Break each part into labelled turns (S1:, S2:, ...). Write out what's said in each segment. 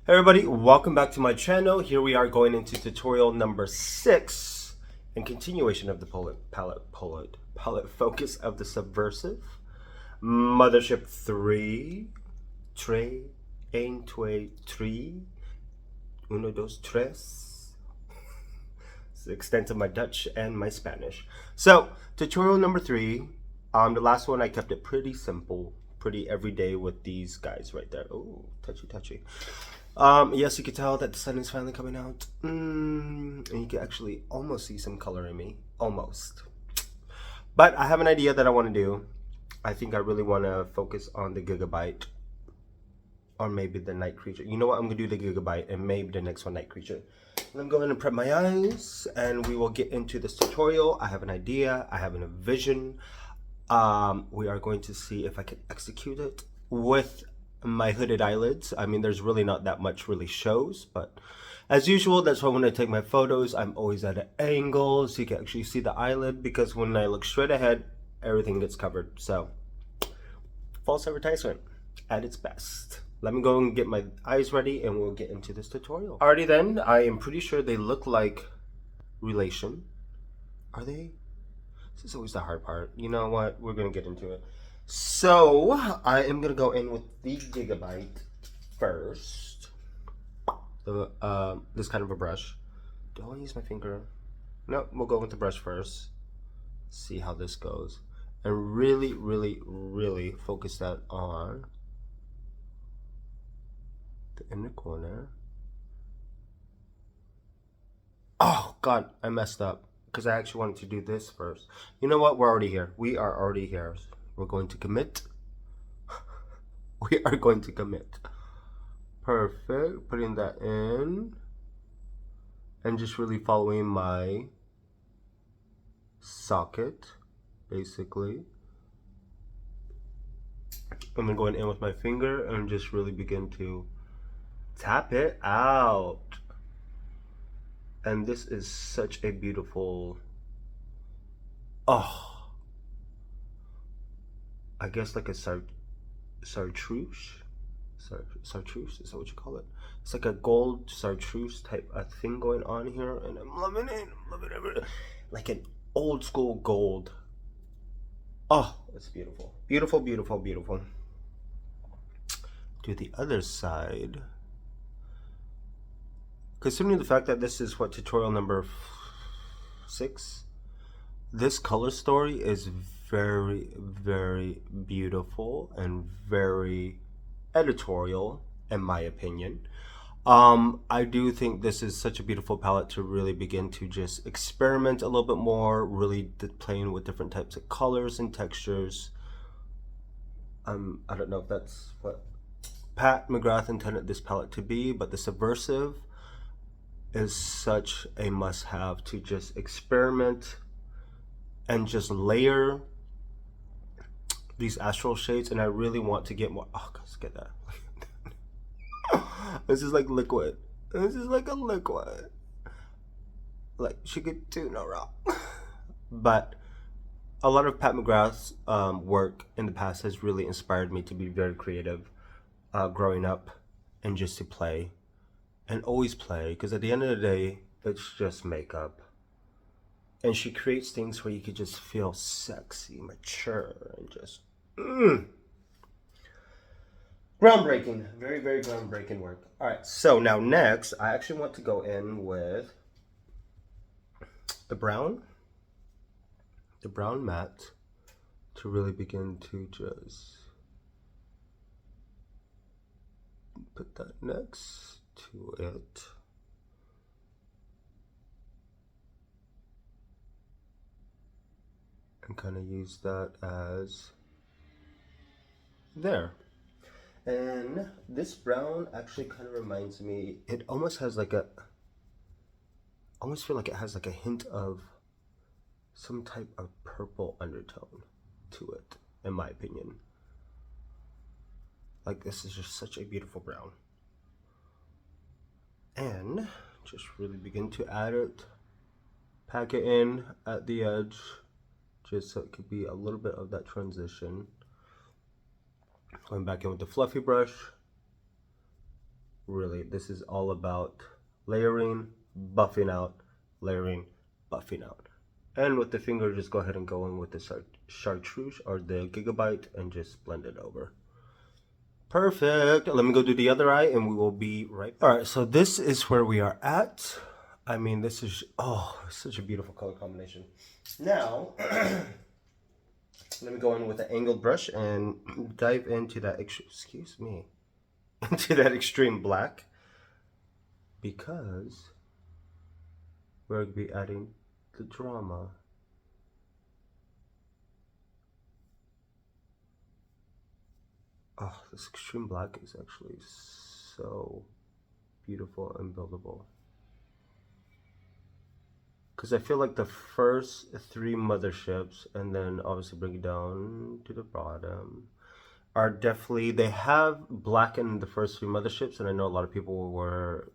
S1: Hey everybody, welcome back to my channel. Here we are going into tutorial number 6 and continuation of the palette focus of the Subversive Mothership 3 Tre Un Twee Tri Uno Dos Tres. It's the extent of my Dutch and my Spanish. So tutorial number 3, the last one I kept it pretty simple, pretty everyday with these guys right there. Oh, touchy. Yes, you can tell that the sun is finally coming out. And you can actually almost see some color in me. Almost. But I have an idea that I want to do. I think I really want to focus on the Gigabyte. Or maybe the Night Creature. You know what? I'm going to do the Gigabyte and maybe the next one, Night Creature. I'm going to prep my eyes and we will get into this tutorial. I have an idea. I have a vision. We are going to see if I can execute it with my hooded eyelids. I mean, there's really not that much really shows, but as usual, that's why when I take my photos, I'm always at an angle so you can actually see the eyelid, because when I look straight ahead, everything gets covered. So, false advertisement at its best. Let me go and get my eyes ready and we'll get into this tutorial. Alrighty then, I am pretty sure they look like relation. Are they? This is always the hard part. You know what? We're gonna get into it. So I am gonna go in with the Gigabyte first. This kind of a brush. Do I want to use my finger? No, we'll go with the brush first. See how this goes, and really focus that on the inner corner. Oh God, I messed up because I actually wanted to do this first. You know what? We're already here. We are already here. We're going to commit. We are going to commit. Perfect. Putting that in. And just really following my socket, basically. I'm then going in with my finger and just really begin to tap it out. And this is such a beautiful, I guess like a chartreuse. Chartreuse, is that what you call it? It's like a gold chartreuse type of thing going on here, and I'm loving it. Like an old school gold. Oh, it's beautiful. Beautiful. To the other side. Considering the fact that this is what, tutorial number 6, this color story is very beautiful and very editorial, in my opinion. I do think this is such a beautiful palette to really begin to just experiment a little bit more, really playing with different types of colors and textures. I don't know if that's what Pat McGrath intended this palette to be, but the Subversive is such a must-have to just experiment and just layer these astral shades. And I really want to get more. Oh, let's get that. This is like liquid. This is like a liquid. Like sugar tuna rock. But a lot of Pat McGrath's work in the past has really inspired me to be very creative growing up, and just to play and always play, because at the end of the day, it's just makeup. And she creates things where you could just feel sexy, mature, and just groundbreaking. Very groundbreaking work. All right, so now next, I actually want to go in with the brown matte, to really begin to just put that next to it. And kind of use that as there. And this brown actually kind of reminds me, it almost has like a, almost feel like it has like a hint of some type of purple undertone to it, in my opinion. Like, this is just such a beautiful brown. And just really begin to add it, pack it in at the edge, just so it could be a little bit of that transition. Going back in with the fluffy brush, Really, this is all about layering, buffing out, layering, buffing out. And with the finger, just go ahead and go in with the chartreuse or the Gigabyte and just blend it over. Perfect. Let me go do the other eye and we will be right back. All right, so this is where we are at. I mean, this is, oh, such a beautiful color combination. Now, let me go in with an angled brush and dive into that, excuse me, into that extreme black, because we're going to be adding the drama. Oh, this extreme black is actually so beautiful and buildable. Because I feel like the first 3 motherships, and then obviously bring it down to the bottom, are definitely, they have black in the first 3 motherships, and I know a lot of people were,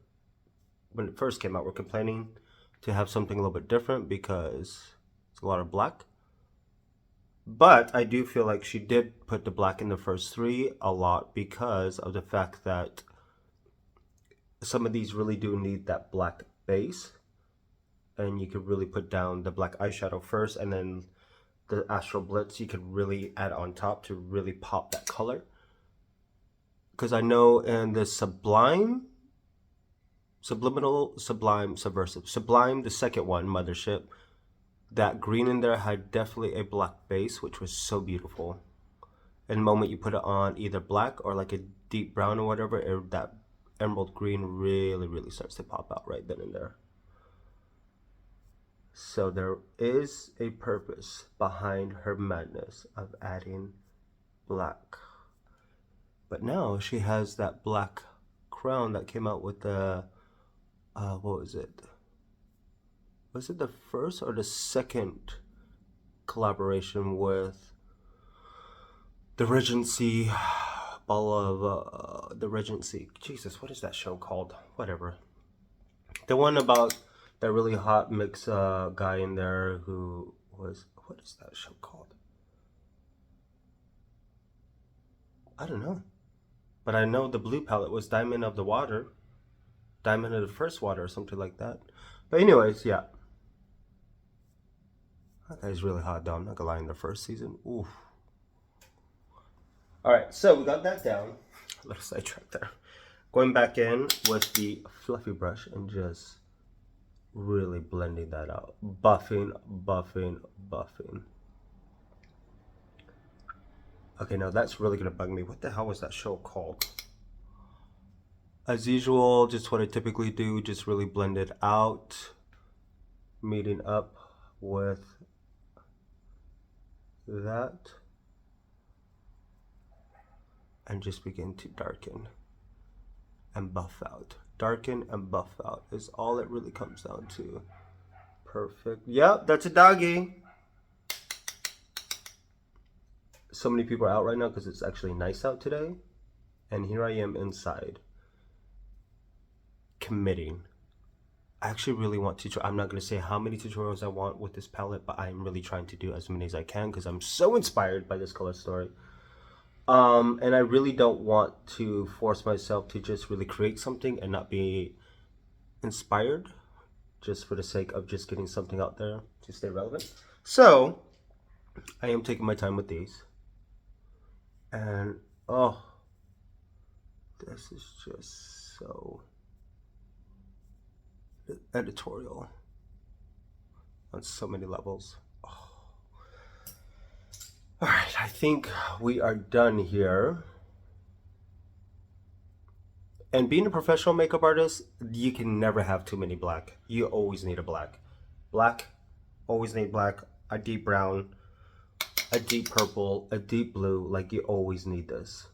S1: when it first came out, were complaining to have something a little bit different because it's a lot of black. But I do feel like she did put the black in the first 3 a lot because of the fact that some of these really do need that black base. And you could really put down the black eyeshadow first, and then the Astral Blitz you could really add on top to really pop that color. Because I know in the Sublime, Subversive, Sublime, the second one, Mothership, that green in there had definitely a black base, which was so beautiful. And the moment you put it on either black or like a deep brown or whatever, that emerald green really starts to pop out right then and there. So there is a purpose behind her madness of adding black. But now she has that black crown that came out with the, what was it? Was it the first or the second collaboration with the Regency Ball of, the Regency, Jesus, what is that show called? Whatever. The one about that really hot mix guy in there who was, what is that show called? I don't know. But I know the blue palette was Diamond of the Water. Diamond of the First Water or something like that. But anyways, yeah. That guy's really hot though, I'm not gonna lie, in the first season. Oof. Alright, so we got that down. A little sidetrack there. Going back in with the fluffy brush and just really blending that out. Buffing. Okay, now that's really gonna bug me. What the hell was that show called? As usual, just what I typically do, just really blend it out, meeting up with that, and just begin to darken and buff out. Darken and buff out is all it really comes down to. Perfect. Yep, that's a doggy. So many people are out right now because it's actually nice out today. And here I am inside, committing. I actually really want to, I'm not going to say how many tutorials I want with this palette, but I'm really trying to do as many as I can because I'm so inspired by this color story. And I really don't want to force myself to just really create something and not be inspired just for the sake of just getting something out there to stay relevant. So I am taking my time with these. And oh, this is just so editorial on so many levels. Oh. All right, I think we are done here. And being a professional makeup artist, you can never have too many black. You always need a black. Black, always need black, a deep brown, a deep purple, a deep blue, like you always need this.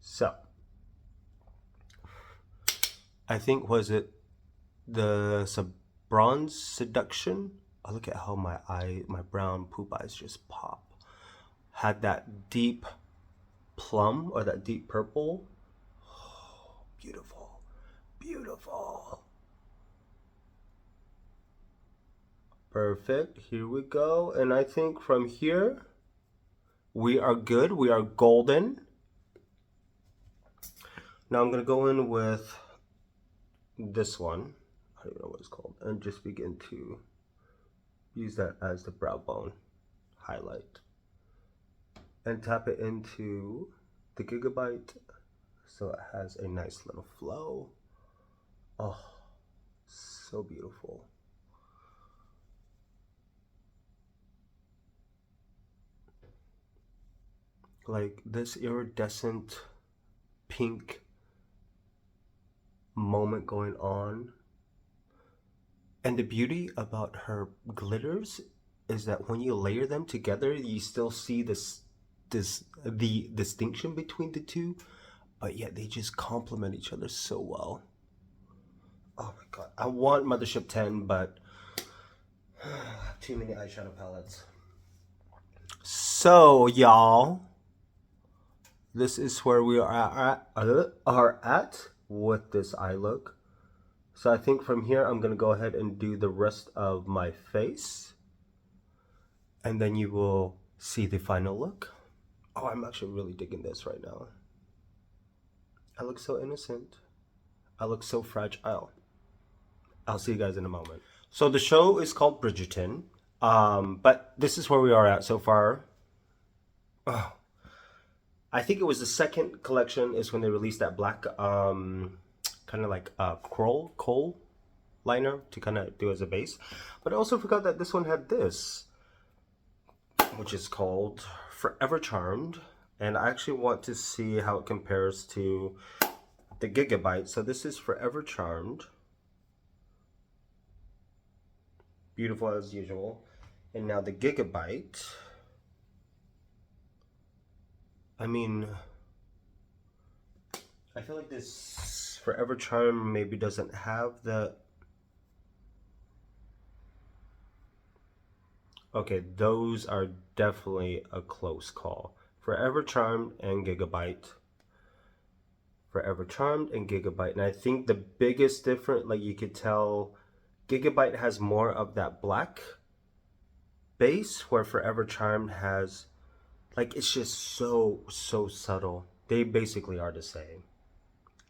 S1: So, I think, was it the Bronze Seduction? Oh, look at how my brown poop eyes just pop. Had that deep plum or that deep purple. Oh, beautiful, beautiful. Perfect, here we go. And I think from here, we are good, we are golden. Now I'm going to go in with this one. I don't even know what it's called. And just begin to use that as the brow bone highlight. And tap it into the Gigabyte so it has a nice little flow. Oh, so beautiful. Like this iridescent pink moment going on. And the beauty about her glitters is that when you layer them together, you still see the distinction between the two, but yet they just complement each other so well. Oh my god, I want Mothership 10, but too many eyeshadow palettes. So y'all, this is where we are at with this eye look. So I think from here I'm gonna go ahead and do the rest of my face, and then you will see the final look. Oh, I'm actually really digging this right now. I look so innocent. I look so fragile. I'll see you guys in a moment. So the show is called Bridgerton, but this is where we are at so far. Oh, I think it was the second collection is when they released that black, kind of like coal liner to kind of do as a base. But I also forgot that this one had this, which is called Forever Charmed. And I actually want to see how it compares to the Gigabyte. So this is Forever Charmed. Beautiful as usual. And now the Gigabyte. I mean, I feel like this Forever Charm maybe doesn't have the... Okay, those are definitely a close call. Forever Charmed and Gigabyte. Forever Charmed and Gigabyte. And I think the biggest difference, like you could tell, Gigabyte has more of that black base, where Forever Charmed has, like, it's just so subtle. They basically are the same.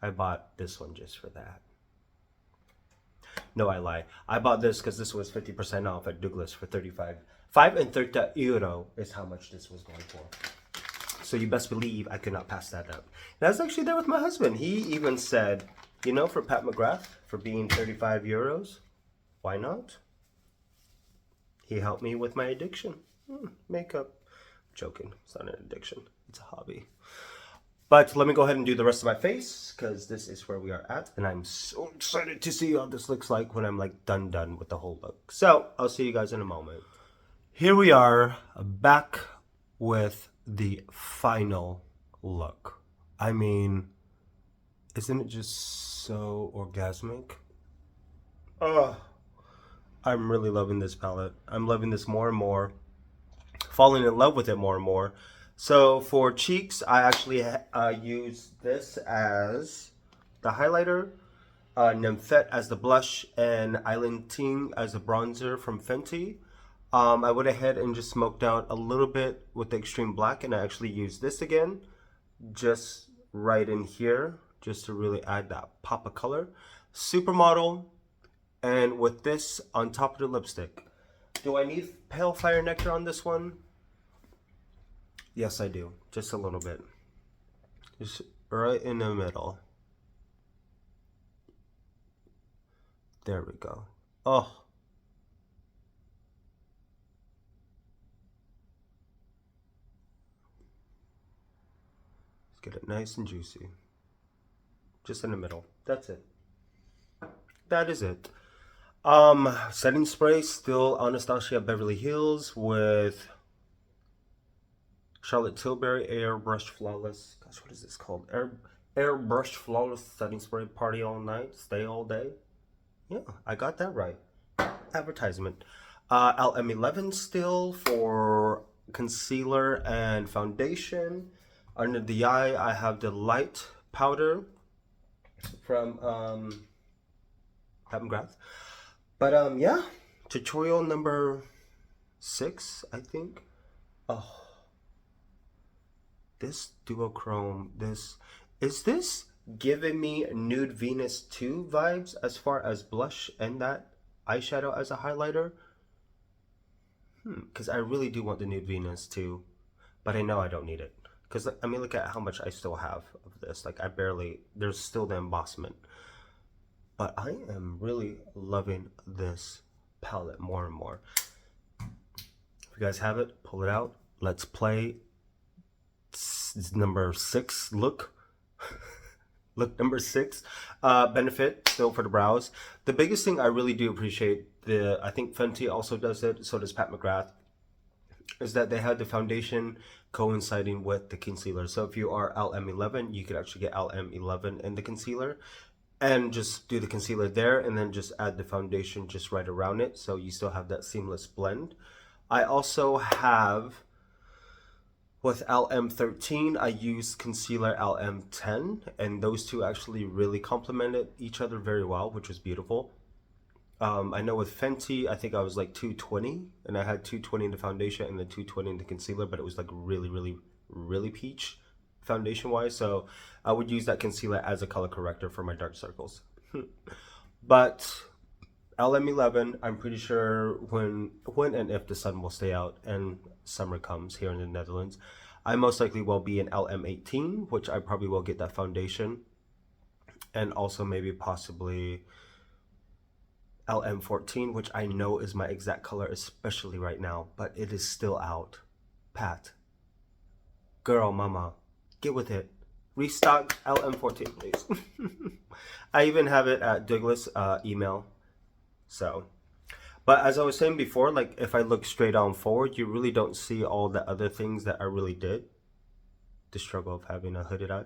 S1: I bought this one just for that. No, I lie. I bought this because this was 50% off at Douglas for 5 euro is how much this was going for. So you best believe I could not pass that up. And I was actually there with my husband. He even said, you know, for Pat McGrath, for being 35 euros, why not? He helped me with my addiction. Makeup. I'm joking. It's not an addiction. It's a hobby. But let me go ahead and do the rest of my face, because this is where we are at. And I'm so excited to see how this looks like when I'm like done with the whole look. So I'll see you guys in a moment. Here we are back with the final look. I mean, isn't it just so orgasmic? Oh, I'm really loving this palette. I'm loving this more and more, falling in love with it more and more. So for cheeks, I actually use this as the highlighter, Nymphette as the blush, and Eilantine as a bronzer from Fenty. I went ahead and just smoked out a little bit with the Xtreme Black, and I actually used this again, just right in here, just to really add that pop of color. Supermodel, and with this on top of the lipstick. Do I need Pale Fire Nectar on this one? Yes, I do. Just a little bit. Just right in the middle. There we go. Oh. Get it nice and juicy. Just in the middle. That's it. That is it. Setting spray, still Anastasia Beverly Hills with Charlotte Tilbury Airbrush Flawless. Gosh, what is this called? Airbrush Flawless Setting Spray. Party all night, stay all day. Yeah, I got that right. Advertisement. LM11 still for concealer and foundation. Under the eye, I have the light powder from Pat McGrath. But yeah, tutorial number 6, I think. Oh, this duochrome. Is this giving me Nude Venus 2 vibes as far as blush and that eyeshadow as a highlighter. Because I really do want the Nude Venus 2, but I know I don't need it. Because, I mean, look at how much I still have of this. Like, there's still the embossment. But I am really loving this palette more and more. If you guys have it, pull it out. Let's play number 6 look. Look number 6. Benefit still for the brows. The biggest thing I really do appreciate, I think Fenty also does it, so does Pat McGrath, is that they had the foundation coinciding with the concealer. So if you are LM11, you could actually get LM11 in the concealer and just do the concealer there and then just add the foundation just right around it, so you still have that seamless blend. I also have, with LM13, I used concealer LM10, and those two actually really complemented each other very well, which was beautiful. I know with Fenty, I think I was like 220, and I had 220 in the foundation and then 220 in the concealer, but it was like really peach foundation wise, so I would use that concealer as a color corrector for my dark circles. But LM11, I'm pretty sure when and if the sun will stay out and summer comes here in the Netherlands, I most likely will be in LM18, which I probably will get that foundation, and also maybe possibly LM14, which I know is my exact color, especially right now, but it is still out. Pat, girl, mama, get with it. Restock LM14, please. I even have it at Douglas email. So, but as I was saying before, like if I look straight on forward, you really don't see all the other things that I really did. The struggle of having a hooded eye.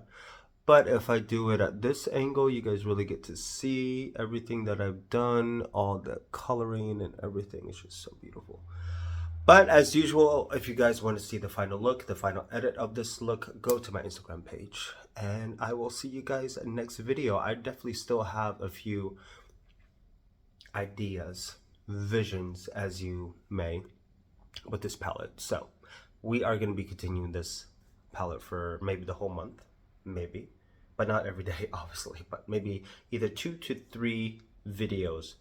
S1: But if I do it at this angle, you guys really get to see everything that I've done, all the coloring and everything. It's just so beautiful. But as usual, if you guys want to see the final look, the final edit of this look, go to my Instagram page. And I will see you guys in the next video. I definitely still have a few ideas, visions, as you may, with this palette. So we are going to be continuing this palette for maybe the whole month, maybe. But not every day, obviously, but maybe either 2 to 3 videos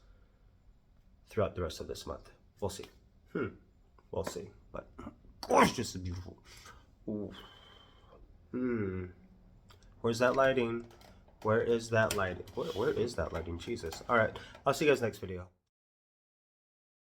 S1: throughout the rest of this month. We'll see. We'll see. But it's just beautiful. Where's that lighting? Where is that lighting? Where is that lighting? Jesus. All right. I'll see you guys next video.